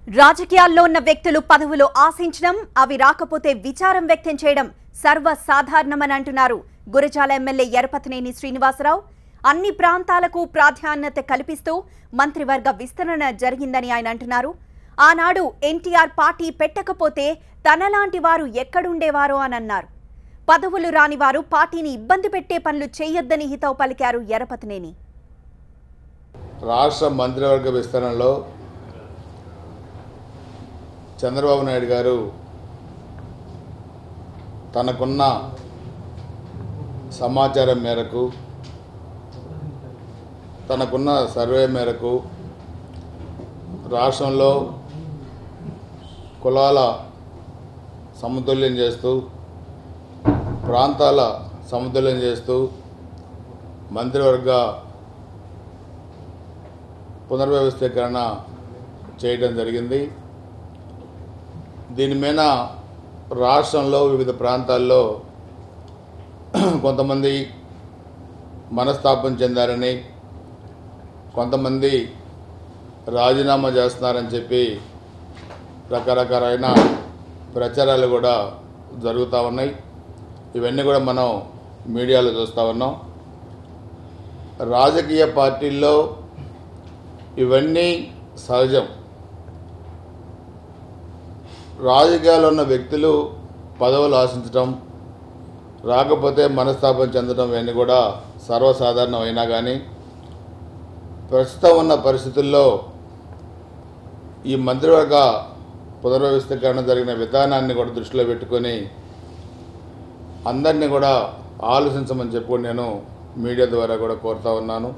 రాజకీయాల్లో ఉన్న వ్యక్తులు పదవులు ఆశించడం, అవి రాకపోతే విచారం వ్యక్తం చేయడం సర్వసాధారణమని అంటున్నారు గురజాల ఎమ్మెల్యే ఎరపతినేని శ్రీనివాసరావు. అన్ని ప్రాంతాలకు ప్రాధాన్యత కల్పిస్తూ మంత్రివర్గ విస్తరణ జరిగిందని ఆయన అంటున్నారు. ఆనాడు ఎన్టీఆర్ పార్టీ పెట్టకపోతే తనలాంటి వారు ఎక్కడుండేవారో అని అన్నారు. పదవులు రాని వారు పార్టీని ఇబ్బంది పెట్టే పనులు చేయొద్దని హితవు పలికారు ఎరపతినేని. రాష్ట్ర మంత్రివర్గ విస్తరణలో చంద్రబాబు నాయుడు గారు తనకున్న సమాచారం మేరకు, తనకున్న సర్వే మేరకు రాష్ట్రంలో కులాల సమతుల్యం చేస్తూ, ప్రాంతాల సమతుల్యం చేస్తూ మంత్రివర్గ పునర్వ్యవస్థీకరణ చేయడం జరిగింది. దీని మీద రాష్ట్రంలో వివిధ ప్రాంతాల్లో కొంతమంది మనస్తాపం చెందారని, కొంతమంది రాజీనామా చేస్తున్నారని చెప్పి రకరకాలైన ప్రచారాలు కూడా జరుగుతూ ఉన్నాయి. ఇవన్నీ కూడా మనం మీడియాలో చూస్తూ ఉన్నాం. రాజకీయ పార్టీల్లో ఇవన్నీ సహజం. రాజకీయాల్లో ఉన్న వ్యక్తులు పదవులు ఆశించడం, రాకపోతే మనస్తాపం చెందడం ఇవన్నీ కూడా సర్వసాధారణం. అయినా కానీ ప్రస్తుతం ఉన్న పరిస్థితుల్లో ఈ మంత్రివర్గ పునర్వ్యవస్థీకరణ జరిగిన విధానాన్ని కూడా దృష్టిలో పెట్టుకొని అందరినీ కూడా ఆలోచించమని చెప్పి నేను మీడియా ద్వారా కూడా కోరుతా ఉన్నాను.